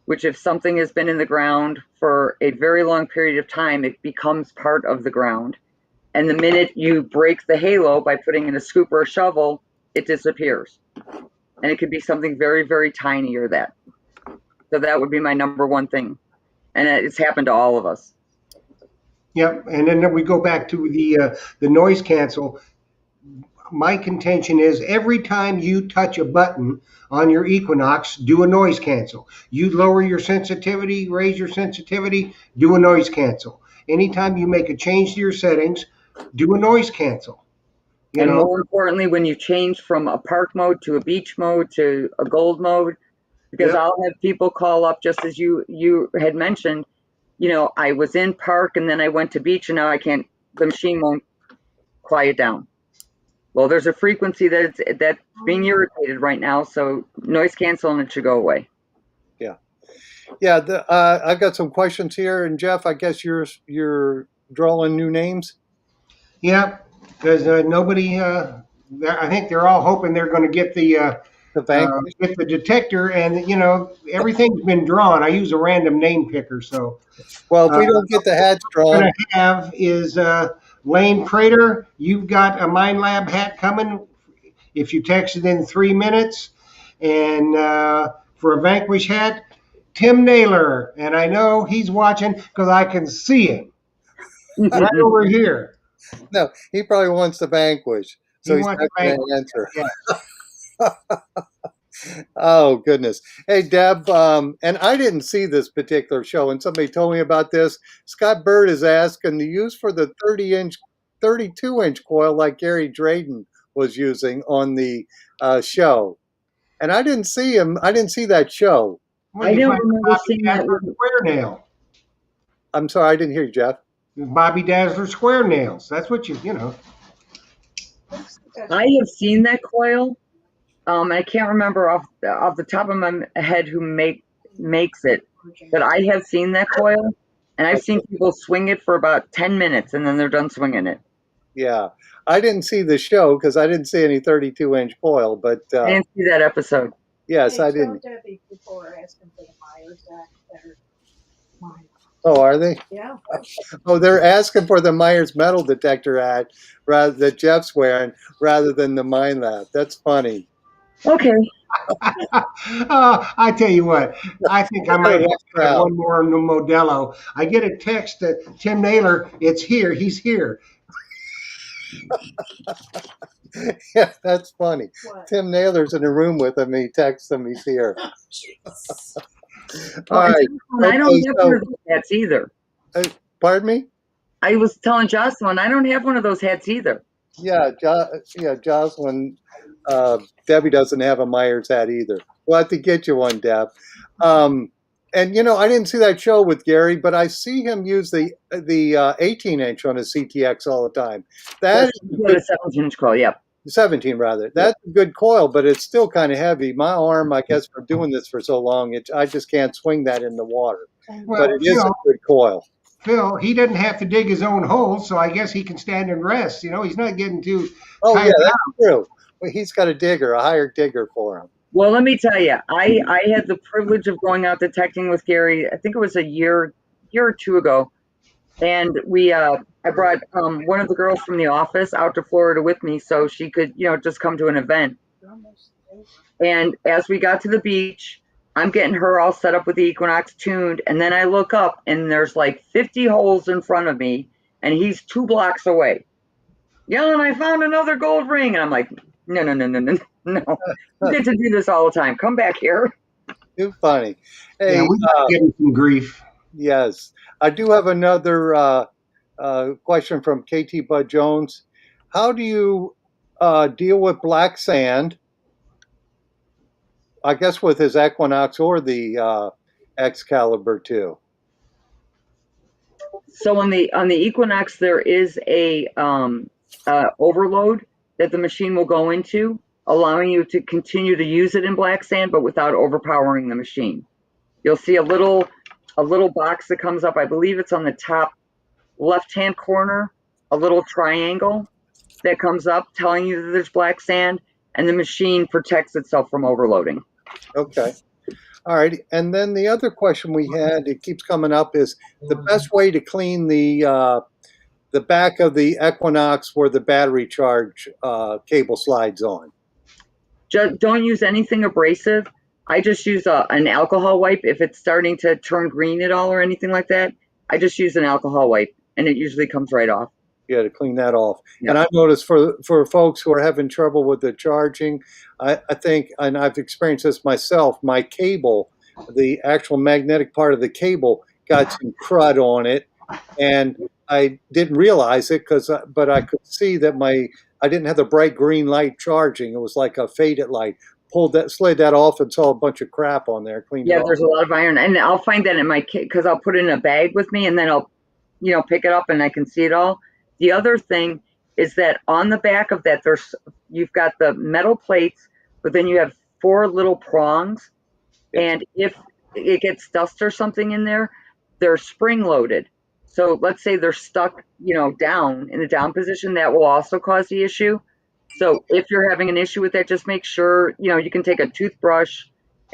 which if something has been in the ground for a very long period of time, it becomes part of the ground. And the minute you break the halo by putting in a scoop or a shovel, it disappears. And it could be something very, very tiny or that. So that would be my number one thing. And it's happened to all of us. Yep, and then we go back to the noise cancel. My contention is every time you touch a button on your Equinox, do a noise cancel. You lower your sensitivity, raise your sensitivity, do a noise cancel. Anytime you make a change to your settings, do a noise cancel. More importantly, when you change from a park mode to a beach mode to a gold mode, because Yep. I'll have people call up, just as you had mentioned, I was in park and then I went to beach and now I can't the machine won't quiet down. Well, there's a frequency that's being irritated right now, so noise canceling it should go away. Yeah. I've got some questions here, and Jeff, I guess you're drawing new names. Yeah, because nobody. I think they're all hoping they're going to get the Vanquish. get the detector, and everything's been drawn. I use a random name picker, so. Well, if we don't get the hats What drawn, I have is Lane Prater. You've got a Minelab hat coming. If you text it in 3 minutes, and for a Vanquish hat, Tim Naylor, and I know he's watching because I can see him right over here. no, he probably wants the Vanquish, so He he's wants not the going Vanquish. to answer. Yeah. Oh goodness. Hey Deb, and I didn't see this particular show, and somebody told me about this. Scott Bird is asking the use for the 30-inch, 32-inch coil like Gary Drayden was using on the show, and I didn't see him. I didn't see that show. Well, I you don't find remember Bobby seeing that Dazzler one. square nail. I'm sorry, I didn't hear you, Jeff. Bobby Dazzler square nails. That's what you know. I have seen that coil. I can't remember off the top of my head who makes it, but I have seen that coil, and I've seen people swing it for about 10 minutes, and then they're done swinging it. Yeah, I didn't see the show because I didn't see any 32-inch coil, but I didn't see that episode. yes, Hey, I didn't. Debbie before asking for the Myers Act better. Mine. Oh, are they? Yeah. Oh, they're asking for the Myers metal detector ad that Jeff's wearing rather than the Minelab. That's funny. Okay. I tell you what, I think I might have to have one more Modelo. I get a text that Tim Naylor, it's here, he's here. Yeah, that's funny. What? Tim Naylor's in a room with him. He texts him he's here. Well, All right. I don't have one of those hats either. Pardon me? I was telling Jocelyn, I don't have one of those hats either. Yeah, Jocelyn. Debbie doesn't have a Myers hat either. We'll have to get you one, Deb. And I didn't see that show with Gary, but I see him use the 18-inch on his CTX all the time. That is a 17-inch coil, yeah. 17 rather. That's a good coil, but it's still kind of heavy. My arm, I guess, for doing this for so long, I just can't swing that in the water. Well, but it is a good coil. Phil, he doesn't have to dig his own holes, so I guess he can stand and rest. He's not getting too. Oh yeah, that's true. Well, he's got a hired digger for him. Well, let me tell you, I had the privilege of going out detecting with Gary. I think it was a year or two ago, and I brought one of the girls from the office out to Florida with me so she could just come to an event. And as we got to the beach, I'm getting her all set up with the Equinox tuned, and then I look up and there's like 50 holes in front of me, and he's 2 blocks away, yelling, "I found another gold ring!" And I'm like, no. You get to do this all the time. Come back here. Too funny. Hey, we might give him some grief. Yes, I do have another question from KT Bud Jones. How do you deal with black sand? I guess with his Equinox or the Excalibur too. So on the Equinox, there is a overload that the machine will go into, allowing you to continue to use it in black sand, but without overpowering the machine. You'll see a little box that comes up. I believe it's on the top left-hand corner, a little triangle that comes up telling you that there's black sand, and the machine protects itself from overloading. Okay. All right. And then the other question we had, it keeps coming up, is the best way to clean the back of the Equinox where the battery charge cable slides on. Just don't use anything abrasive. I just use an alcohol wipe. If it's starting to turn green at all or anything like that, I just use an alcohol wipe, and it usually comes right off. Yeah, to clean that off. Yeah. And I've noticed for folks who are having trouble with the charging, I think, and I've experienced this myself, my cable, the actual magnetic part of the cable got some crud on it, and I didn't realize it but I could see that I didn't have the bright green light charging. It was like a faded light. Slid that off and saw a bunch of crap on there. Cleaned it off. There's a lot of iron, and I'll find that in my kit because I'll put it in a bag with me, and then I'll pick it up and I can see it all. The other thing is that on the back of that, you've got the metal plates, but then you have 4 little prongs. Yes. And if it gets dust or something in there, they're spring loaded. So let's say they're stuck, down in the down position, that will also cause the issue. So if you're having an issue with that, just make sure, you can take a toothbrush,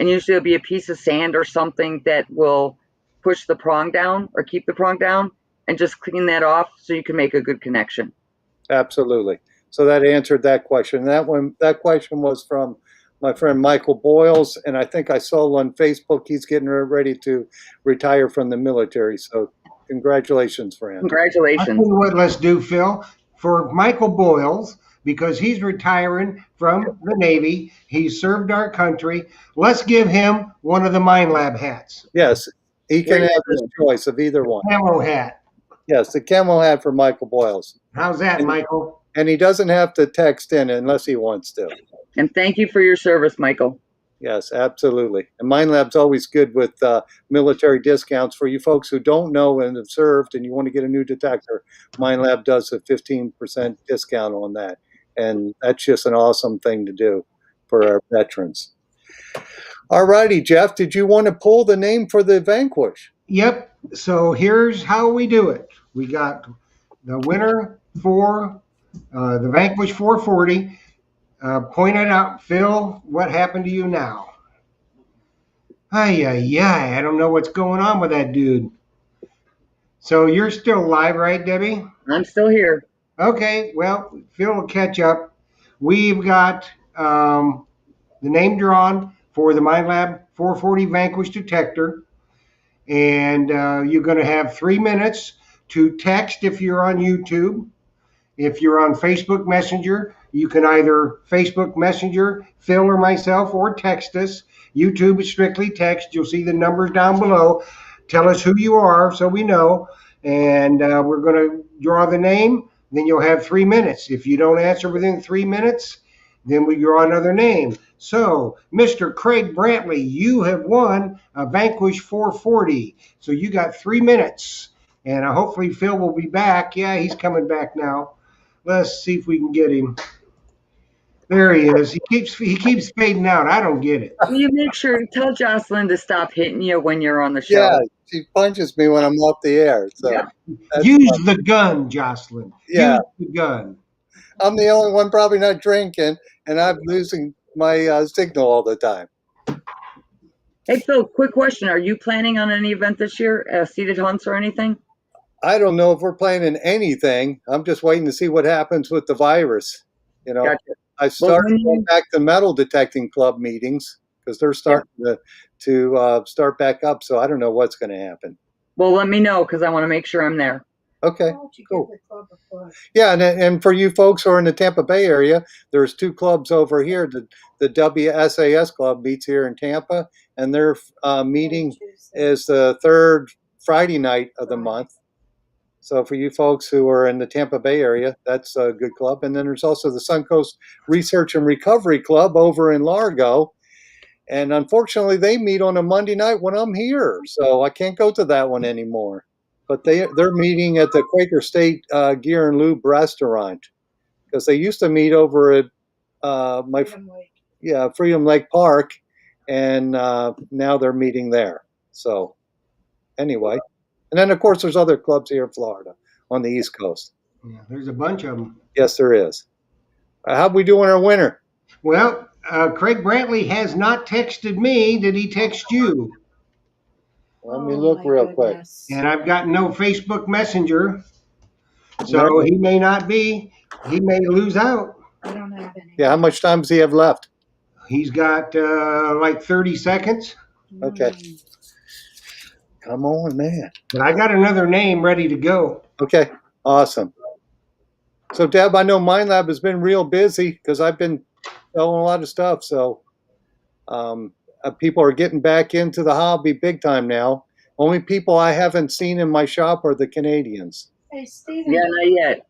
and usually it'll be a piece of sand or something that will push the prong down or keep the prong down, and just clean that off so you can make a good connection. Absolutely. So that answered that question. That question was from my friend Michael Boyles, and I think I saw on Facebook he's getting ready to retire from the military. So congratulations for him. I'll Congratulations. tell you what, let's do, Phil, for Michael Boyles, because he's retiring from the Navy. He served our country. Let's give him one of the Minelab hats. Yes, he can Very have his good. choice of either one. Camo hat. Yes, the camo hat for Michael Boyles. How's that, Michael? And he doesn't have to text in unless he wants to. And thank you for your service, Michael. Yes, absolutely. And Minelab's always good with military discounts. For you folks who don't know and have served and you want to get a new detector, Minelab does a 15% discount on that. And that's just an awesome thing to do for our veterans. All righty, Jeff, did you want to pull the name for the Vanquish? Yep. So here's how we do it. We got the winner for the Vanquish 440. Point it out, Phil. What happened to you now? I don't know what's going on with that dude. So you're still live, right, Debbie? I'm still here. Okay. Well, Phil will catch up. We've got the name drawn for the Minelab 440 Vanquish detector. And you're going to have 3 minutes to text if you're on YouTube. If you're on Facebook Messenger, you can either Facebook Messenger Phil or myself, or text us. YouTube is strictly text. You'll see the numbers down below. Tell us who you are so we know. And we're going to draw the name. Then you'll have 3 minutes. If you don't answer within 3 minutes, then we draw another name. So, Mr. Craig Brantley, you have won a Vanquish 440. So you got 3 minutes. And hopefully Phil will be back. Yeah, he's coming back now. Let's see if we can get him. There he is. He keeps fading out. I don't get it. Will you make sure to tell Jocelyn to stop hitting you when you're on the show? Yeah, she punches me when I'm off the air. So Yeah. Use the gun, Jocelyn. Yeah. Use the gun. I'm the only one probably not drinking, and I'm losing my signal all the time. Hey, Phil, quick question. Are you planning on any event this year, seated hunts or anything? I don't know if we're planning anything. I'm just waiting to see what happens with the virus. Gotcha. I started when going back to metal detecting club meetings because they're starting to start back up. So I don't know what's going to happen. Well, let me know because I want to make sure I'm there. Okay, Why don't you cool. give the club a push? Yeah, and for you folks who are in the Tampa Bay area, there's 2 clubs over here. The WSAS club meets here in Tampa, and their meeting is the 3rd Friday night of the month. So for you folks who are in the Tampa Bay area, that's a good club. And then there's also the Suncoast Research and Recovery Club over in Largo. And unfortunately, they meet on a Monday night when I'm here. So I can't go to that one anymore. But they're meeting at the Quaker State Gear and Lube restaurant because they used to meet over at Freedom Lake Park. And now they're meeting there. So anyway. And then, of course, there's other clubs here in Florida on the East Coast. Yeah, there's a bunch of them. Yes, there is. How'd we do in our winter? Well, Craig Brantley has not texted me. Did he text you? Let me look real quick. And I've got no Facebook Messenger. So he may not be. He may lose out. I don't have any. Yeah, how much time does he have left? He's got like 30 seconds. Okay. Come on, man. But I got another name ready to go. Okay, awesome. So, Deb, I know Minelab has been real busy because I've been selling a lot of stuff. So people are getting back into the hobby big time now. Only people I haven't seen in my shop are the Canadians. Hey, Steven. Yeah, not yet.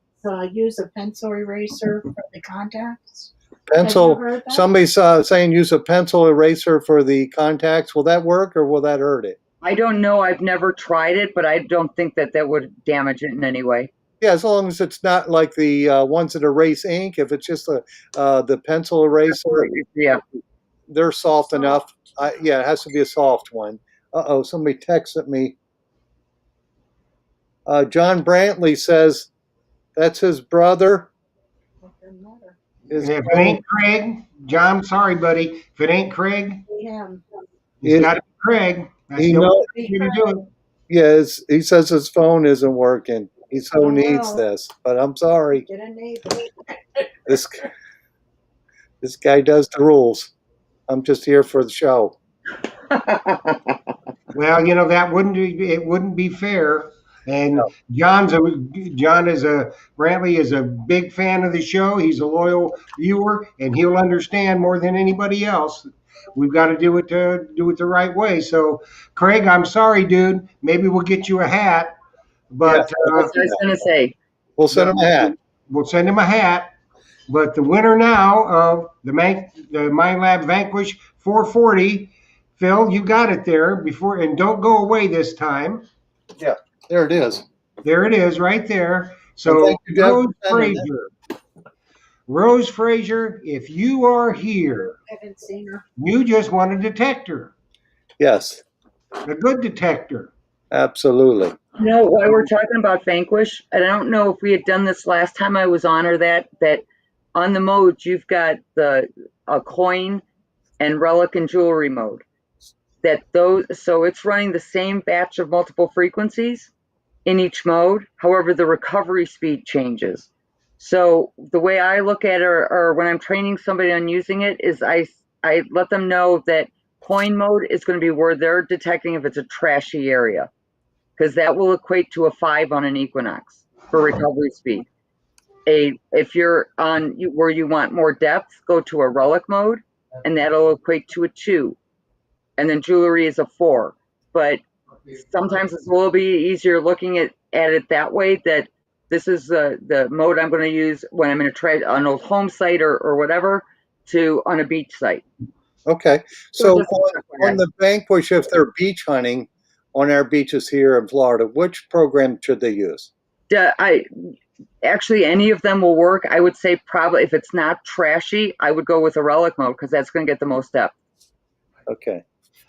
Use a pencil eraser for the contacts. Pencil. Have you heard that? Somebody's saying use a pencil eraser for the contacts. Will that work or will that hurt it? I don't know. I've never tried it, but I don't think that would damage it in any way. Yeah, as long as it's not like the ones that erase ink. If it's just the pencil eraser, Yeah. they're soft enough. Yeah, it has to be a soft one. Uh-oh, somebody texted me. John Brantley says that's his brother. It doesn't matter. His If it ain't Craig, John, sorry, buddy. If it ain't Craig, Him. it's It- got to be Craig. That's he the only know, way to do it. yes, he says his phone isn't working. He so Oh, needs no. this, but I'm sorry. Get a neighbor. This this guy does the rules. I'm just here for the show. Well, that wouldn't be fair. And No. John is a Brantley is a big fan of the show. He's a loyal viewer, and he'll understand more than anybody else. We've got to do it the right way. So, Craig, I'm sorry, dude. Maybe we'll get you a hat, but That's what I was going to say. We'll send him a hat. we'll send him a hat. But the winner now of the Minelab Vanquish 440, Phil, you got it there before, and don't go away this time. Yeah, there it is. There it is, right there. And So thank you, Deb, Rose for sending that. Frazier, Rose Frazier, if you are here, I haven't seen her. you just want a detector, Yes, a good detector. absolutely. While we're talking about Vanquish, and I don't know if we had done this last time I was on, or that on the modes you've got a coin and relic and jewelry mode. So it's running the same batch of multiple frequencies in each mode. However, the recovery speed changes. So the way I look at it, or when I'm training somebody on using it, is I let them know that coin mode is going to be where they're detecting if it's a trashy area, because that will equate to a 5 on an Equinox for recovery speed. If you're on where you want more depth, go to a relic mode, and that'll equate to a 2. And then jewelry is a 4. But sometimes it's a little bit easier looking at it that way, that this is the mode I'm going to use when I'm in an old home site or whatever, on a beach site. Okay, so just on the Vanquish, if they're beach hunting on our beaches here in Florida, which program should they use? Actually, any of them will work. I would say probably if it's not trashy, I would go with a relic mode, because that's going to get the most depth. Okay.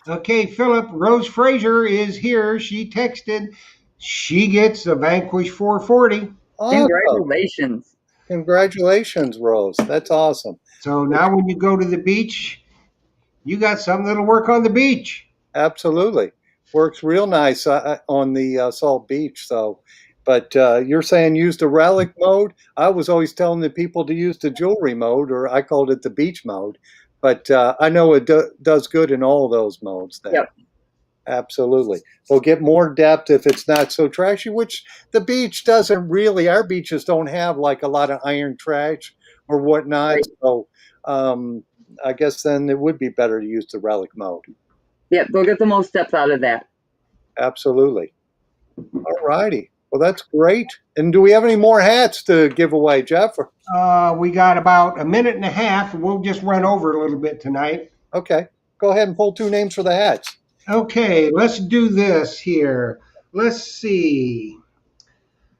Okay, Philip, Rose Frazier is here. She texted. She gets a Vanquish 440. Awesome. Congratulations. Congratulations, Rose. That's awesome. So now when you go to the beach, you got something that'll work on the beach. Absolutely. Works real nice on the Salt Beach. So, but you're saying use the relic mode. I was always telling the people to use the jewelry mode, or I called it the beach mode. But I know it does good in all those modes. Then. Yep. Absolutely. We'll get more depth if it's not so trashy, which the beach doesn't really. Our beaches don't have like a lot of iron trash or whatnot. Right. So I guess then it would be better to use the relic mode. Yeah, they'll get the most depth out of that. Absolutely. All righty. Well, that's great. And do we have any more hats to give away, Jeff? We got about a minute and a half. We'll just run over a little bit tonight. Okay. Go ahead and pull 2 names for the hats. Okay, let's do this here. Let's see.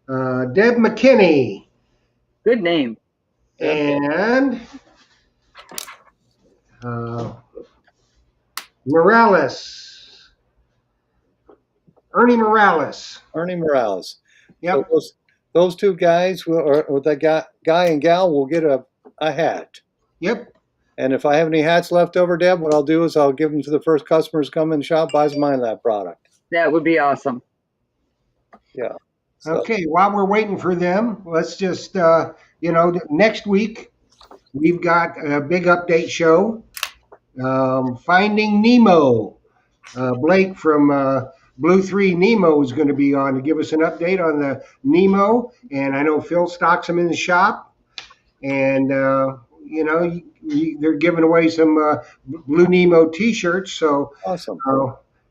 Deb McKinney Good name. and Morales. Ernie Morales. Ernie Morales. Yep. So those 2 guys, or the guy and gal, will get a hat. Yep. And if I have any hats left over, Deb, what I'll do is I'll give them to the first customers come in the shop, buys a Minelab product. That would be awesome. Yeah. So, Okay, while we're waiting for them, let's just, next week we've got a big update show. Finding Nemo. Blake from Blue 3 Nemo is going to be on to give us an update on the Nemo. And I know Phil stocks them in the shop. And, they're giving away some Blue Nemo t-shirts. So awesome.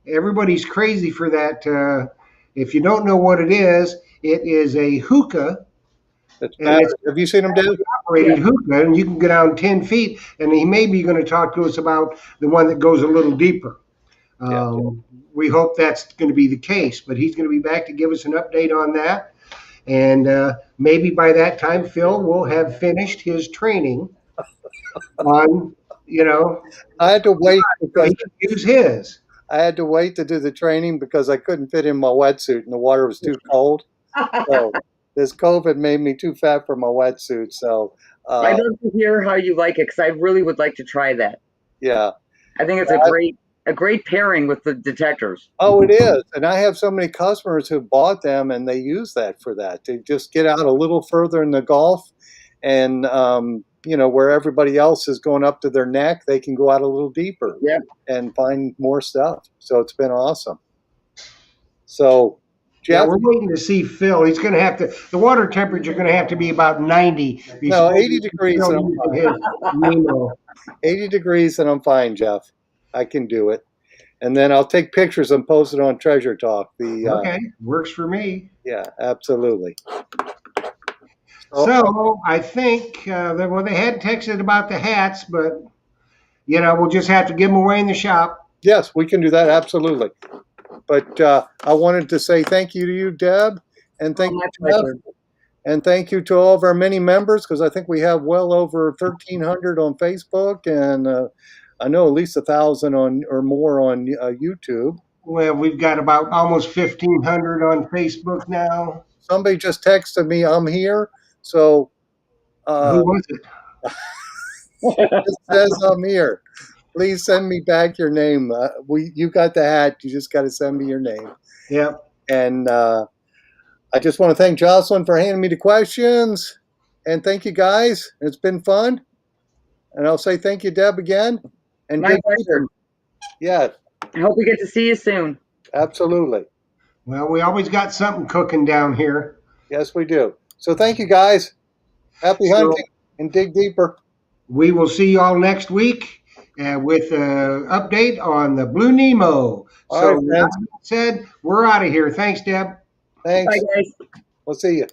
Everybody's crazy for that. If you don't know what it is a hookah. It's have you seen them, Deb? Operated hookah, and you can go down 10 feet. And he may be going to talk to us about the one that goes a little deeper. We hope that's going to be the case, but he's going to be back to give us an update on that. And maybe by that time, Phil will have finished his training on, I had to wait so because he can use his. I had to wait to do the training because I couldn't fit in my wetsuit and the water was too cold. So this COVID made me too fat for my wetsuit. So I'd love to hear how you like it because I really would like to try that. yeah. I think it's a great pairing with the detectors. Oh, it is. And I have so many customers who bought them and they use that for that. To just get out a little further in the Gulf and, where everybody else is going up to their neck, they can go out a little deeper and find more stuff. So it's been awesome. So, Yeah, Jeff, we're waiting to see Phil. He's going to have to, the water temperature is going to have to be about 90. no, 80 degrees and I'm fine. his Nemo. 80 degrees and I'm fine, Jeff. I can do it. And then I'll take pictures and post it on Treasure Talk. Okay, works for me. Yeah, absolutely. So I think well, they had texted about the hats, but we'll just have to give them away in the shop. Yes, we can do that. Absolutely. But I wanted to say thank you to you, Deb, and thank you, Jeff, and thank you to all of our many members because I think we have well over 1,300 on Facebook, and I know at least 1,000 on or more on YouTube. Well, we've got about almost 1,500 on Facebook now. Somebody just texted me, "I'm here." So who was it? It says I'm here. Please send me back your name. You got the hat. You just got to send me your name. Yep. And I just want to thank Jocelyn for handing me the questions. And thank you, guys. It's been fun. And I'll say thank you, Deb, again. And my pleasure. Yeah. I hope we get to see you soon. Absolutely. Well, we always got something cooking down here. Yes, we do. So thank you, guys. Happy hunting and dig deeper. We will see you all next week with an update on the Blue Nemo. All So, right, friends. that said, we're out of here. Thanks, Deb. Thanks. Bye, guys. We'll see you.